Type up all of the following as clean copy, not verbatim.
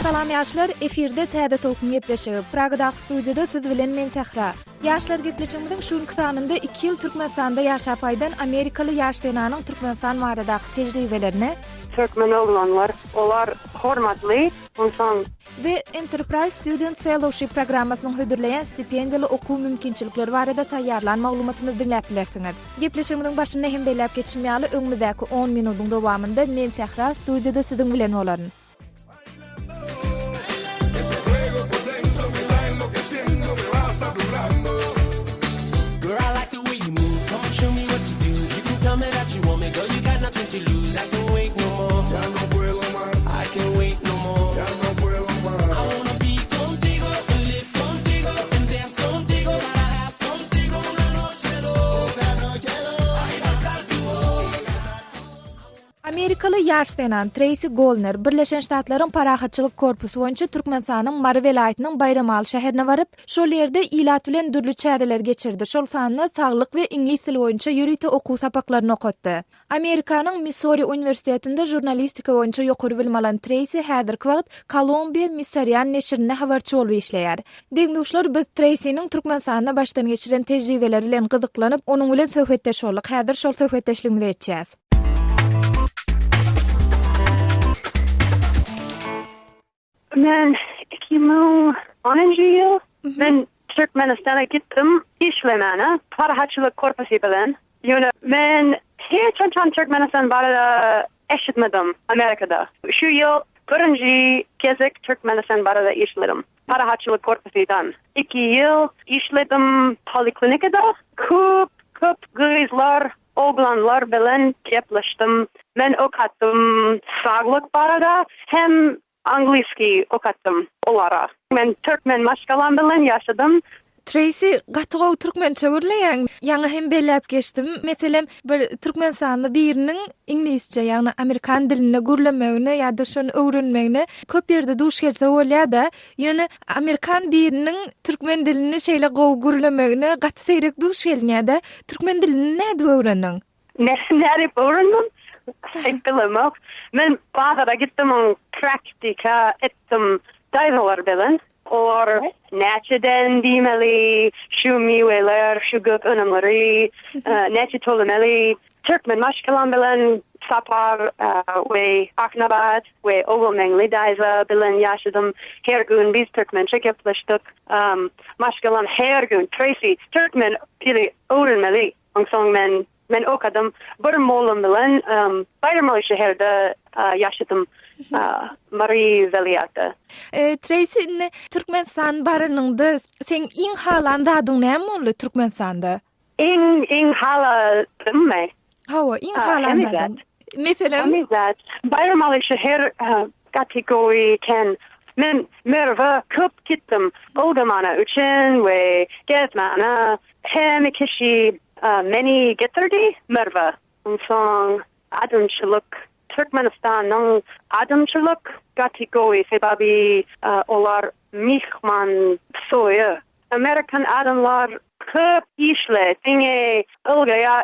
Salam ýaşlar, efirde täze tokum gepleşigi. Pragadaky studiýada siz bilen men Sahra. Ýaşlar gepleşigimiziň şu kytanynda 2 ýyl Türkmenistanda ýaşap aýdan Amerikaly ýaşdynanyň Türkmenistan baradaky tejribelerini Türkmen oglanlar, olar hormatly, ondan we Enterprise Student Fellowship programmasynyň hödürleýän stipendiýaly okuw mümkinçilikleri barada taýýarlan maglumatymyzy dinläp bilersiňiz. Gepleşigimiziň başynda hem beýlep geçinmýäli öňümizdäki 10 minutyň dowamında men Sahra studiýada siziň bilen bolaryn. To lose, I can wait no more. Ya no puedo más. I can wait no more. Ya no puedo más. I wanna be contigo and live contigo and dance contigo. Para have contigo una noche loca. Ay, pasar tu boca. Amerikalı ýaşdynan Tracy Goldner Birleşen Ştatlaryň Parahatçylyk Korpusy boýunça Türkmenistanyň Mary welaýatynyň Bayramal şäherine baryp, şol ýerde ilat bilen dürli çäreler geçirdi. Şol sanyna saglyk we ingliz tili boýunça ýürite okuw sapaklaryny okutdy. Amerikanyň Missouri Universitetinde jurnalistika boýunça ýokary bilim alan Tracy häzirki wagt Columbia Missourian neşrinde habarçy bolup işleýär. Deňduşlar biz Tracy'niň Türkmenistanda başdan geçiren tejribeleri bilen gyzyklanyp, onuň bilen söhbetdeş boldyk. Häzir şol söhbetdeşligimizi etjäs. men 2010-njy ýyl men Türkmenistana gitdim işlemene Parahatçylyk Korpusy bilen. Ýöne men hiç Türkmenistan barada eşitmedim Amerikada. Şu ýyl birinji gezek Türkmenistan barada işledim. Parahatçylyk Korpusydan 2 ýyl işledim poliklinikada. Köp gyzlar, oglanlar bilen gepleşdim. Men okatdım saglyk barada hem Angliski okatdım olara. Men Türkmen maşgalan bilen ýaşadym. Tracy gatyga türkmençe görleýän ýaňy hem beläp geçdim. Meselem bir Türkmenistanda biriniň inglizçe ýagny Amerikan diline gürlemegine ýa-da şonu öwrenmegine köp ýerde duş gelse bolýar-da, ýöne Amerikan biriniň türkmen dilini şeýle gowy gürlemegine gaty seýrek duş gelýär-da. Türkmen dilini näde öwrendiň? Näde öwrendim? Bilemem. Men bagada gittim praktika etdim daýzalar bilen. Or näçeden diýmeli, şu miweler, şu göp önemleri, näçe tolemeli, Türkmen maşgalan bilen sapar we Aknabat, we Ogulmengli daýza bilen ýaşadym. Her gün biz Türkmençe gepleşdik. Maşgalan her gün Tracy Türkmen pili öwrenmeli. Onsoň men okadym bir molum bilen Bayramal şäherinde ýaşadym. Mary welaýaty. Tracy Türkmenistan baranyňda sen iň halanda adyň näme boldy Türkmenistanda? Iň haladym. Hawa, iň halanda. Meselem Bayramal şäher kategori ken men merve köp gitdim. Ogdamana üçin we gezmana hem kişi many getirdi merve. Onsoň adamçylyk Türkmenistanyň adamçylyk kategori sebebi olar mihman soýu. Amerikan adamlar köp işle, diňe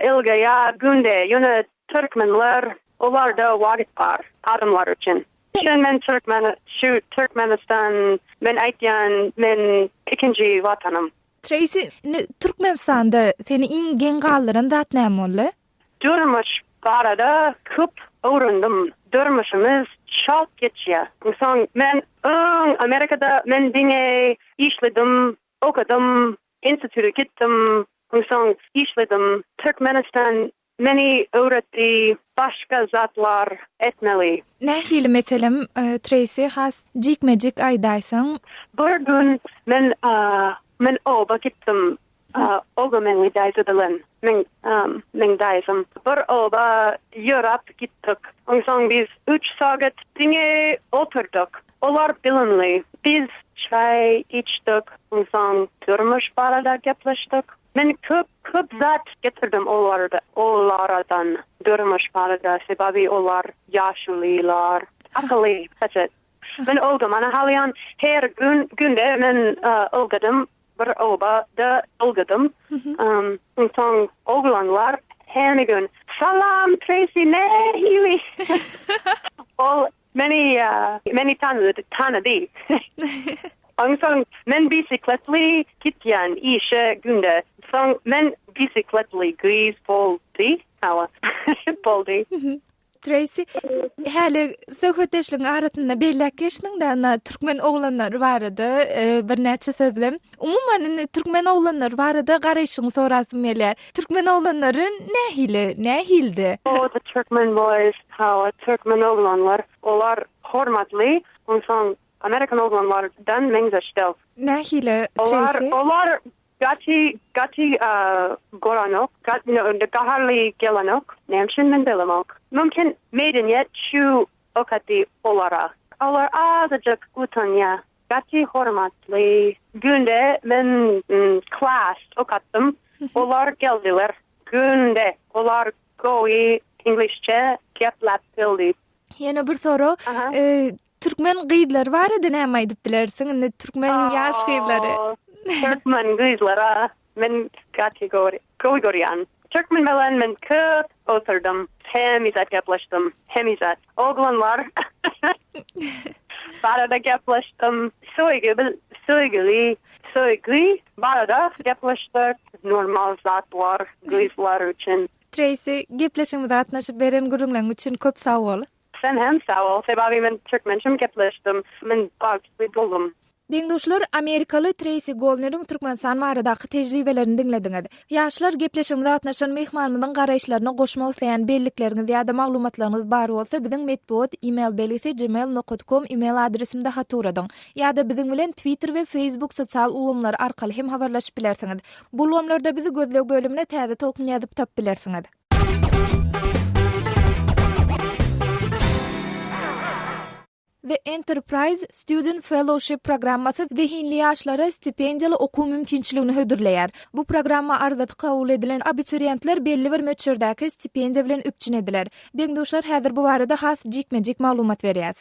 ilgaya günde. Ýöne Türkmenler olarda wagt bar adamlar üçin. Men Türkmenistan men aýtýan men ikinji watanım. Tracy, Türkmenistanda seni iň gen gallaryň dat näme boldy? Durmuş barada köp öwrendim. Durmuşymyz çok geçýär. Onsoň men Amerikada men diňe işledim, okudum, institute gittim. Onsoň işledim. Türkmenistan meni öwretdi, başga zatlar etmeli. Nähili meselem Tracy has jikmejik aýdaýsaň? Bir gün men oba gittim. Ogulmengli daýza bilen. Men daýzam. Bir oba ýörap gittik. Onsoň biz 3 sagat diňe oturduk. Olar bilinli. Biz çay içdik. Onsoň durmuş barada gepleşdik. Men köp zat getirdim olaradan. Durmuş barada sebebi olar ýaşlylar. Akılly, saçet. Men oldum. Ana halyan her günde men olgadym. Bir oba da olgadım. Onsoň oglanlar Hamigun. Salam Tracy Nehili. All many tanadi. Angsong men bicycletly kityan isha gunda. Song men bicycletly grease boldi. Hala. Boldi. Tracy, hali söhbetleşliğin arasında belirleştiğinde ana Türkmen oğlanlar vardı, bir neçe sözlem. Umuman Türkmen oğlanlar vardı, garaşın sorasım meler. Türkmen oğlanları ne hildi? Oh, the Turkmen boys, how Turkmen oğlanlar, olar hormatlı, ondan Amerikan oğlanlardan menzeştel. Ne hile, Tracy? Olar Gati goranok, gaharli gelanok, nemşin mendelamok. Mümkün medeniyet şu okati olara. Olar azıcık utanya. Gati hormatlı. Günde men class okattım. Olar geldiler. Günde olar goyi İngilizce geplap bildi. Yine bir soru. Türkmen gıydlar var idi näme edip bilersin? Türkmen yaş gıydları. Türkmen gıydlara men kategoriyan. Türkmen bilen men köp oturdum. Hemizat yaplaştım. Hemizat. Oğlanlar. Barada yaplaştım. Soygı. Barada yaplaştık. Normal zatlar. Gıydlar için. Tracy, gepleşimizde atnaşıp beren gurumlan için köp sağ ol. Sen hem sağ ol. Sebabi men Türkmençim gepleştim. Men bağışlı buldum. Dengduşlar Amerikalı Tracy Goldner'ın Türkmenistan baradaky tejribelerini dinlediňiz. Ýaşlar gepleşimde atnaşan mehmanymyzyň garaýşlaryna goşmak isleýän bellikleriniz ýa-da maglumatlaryňyz bar bolsa biziň medpuat e-mail belgisi gmail.com e-mail adresimde haturadyň. Ýa-da biziň bilen Twitter we Facebook sosial ulgamlar arkaly hem habarlaşyp bilersiňiz. Bu ulgamlarda bizi gözleg bölümine täze tokun ýazyp tap bilersiňiz. The Enterprise Student Fellowship programması zihinli ýaşlara stipendiýaly okuw mümkinçiligini hödürleýär. Bu programma ardat kabul edilen abiturientler belli bir möçürdäki stipendiýa bilen üpçün ediler. Dengduşlar häzir bu barada has jikmejik maglumat berýär.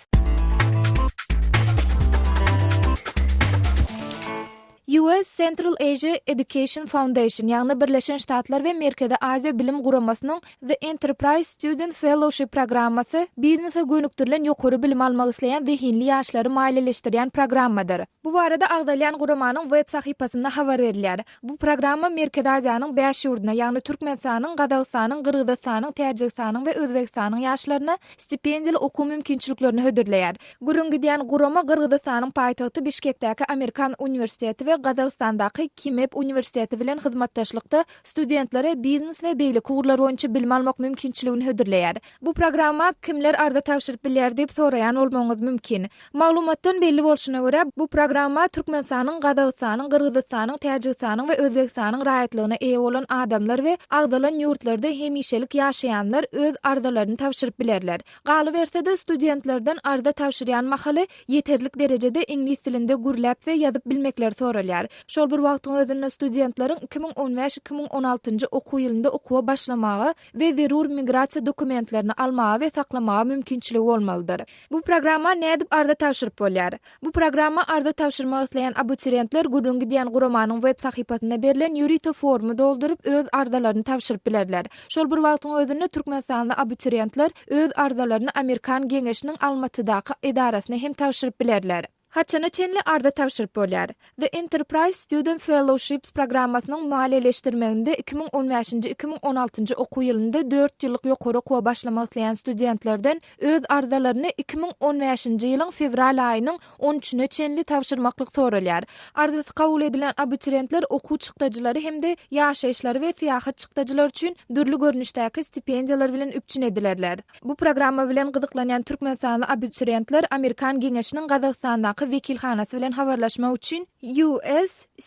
US Central Asia Education Foundation ýagny Birleşen Ştatlar we Merkezi Aziýa Bilim Guramasynyň The Enterprise Student Fellowship programmasy biznese gönüktirilen ýokary bilim almak isleýän zihinli ýaşlary maýleleşdirýän programmadyr. Bu barada agdalýan guramanyň web sahypasynda habar berilýär. Bu programma Merkezi Aziýanyň 5 ýurduna, ýagny Türkmenistanyň, Gazagystanyň, Kyrgyzstanyň, Täjikistanyň we Özbekistanyň ýaşlaryna stipendiýaly okuw mümkinçiliklerini hödürleýär. Gurungy diýen gurama Kyrgyzstanyň paýtagty Bişkekdäki Amerikan Uniwersiteti we Gazagstandaky Kimep Uniwersiteti bilen hyzmatdaşlykda studentlere biznes we beýlik uğurlar boýunça bilim almak mümkinçiligini hödürleýär. Bu programma kimler arda tapşyryp bilýär diýip soraýan bolmaňyz mümkin. Maglumatdan belli bolşuna görä bu programma Türkmenistanyň, Gazagystanyň, Kyrgyzstanyň, Täjikistanyň we Özbekistanyň raýatlygyna eýe bolan adamlar we agdalan ýurtlarda hemişelik ýaşaýanlar öz ardalaryny tapşyryp bilerler. Galy bersede studentlerden arda tapşyrýan mahaly ýeterlik derejede ingliz tilinde gürläp we ýazyp bilmekler soralýar. Şol bir wagtyň özünde studentlaryň 2015-2016 okuw ýylynda okuwa başlamagy we zerur migrasiýa dokumentlerini almagy we saklamagy mümkinçiligi bolmalydyr. Bu programma nädip arda tapşyryp bolýar? Bu programma arda tapşyrmak isleýän abiturientler gurungy diýen guramanyň web sahypasyna berilen ýurito formu doldurup öz ardalaryny tapşyryp bilerler. Şol bir wagtyň özünde Türkmenistanda abiturientler öz ardalaryny Amerikan Geňeşiniň Almatydaky edarasyna hem tapşyryp bilerler. Haçana çenli arda tapşyryp bolýar. The Enterprise Student Fellowships programmasynyň maliýeleşdirmeginde 2015-2016 okuw ýylynda 4 ýyllyk ýokary okuwa başlamak isleýän studentlerden öz ardalaryny 2015-nji ýylyň fevral aýynyň 13-üne çenli tapşyrmaklyk soralýar. Ardasy kabul edilen abiturientler okuw çykdajylary hemde ýaşaýyşlary we syýahat çykdajylary üçin dürli görnüşdäki stipendiýalar bilen üpçün edilerler. Bu programma bilen gyzyklanýan Türkmenistanly abiturientler Amerikan Geňeşiniň Gazagstandaky wekilhanasy bilen habarlaşmak üçin USCAEF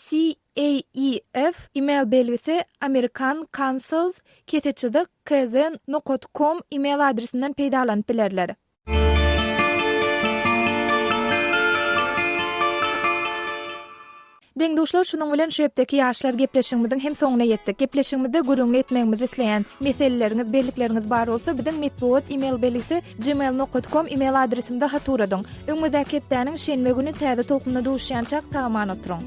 email belgisi American Consuls @kz.com email adresinden peýdalanyp bilerler. Dengduşlar şunun bilen şu hepdeki ýaşlar gepleşigimizin hem soňuna ýetdik. Gepleşigimizde gurunly etmegimizi isleýän meseleleriniz, bellikleriniz bar bolsa biziň medpuat email belgisi gmail.com email adresimde haturadyň. Öňüňizde hepdäniň şenme güni täze tokumda duşýançak saman oturuň.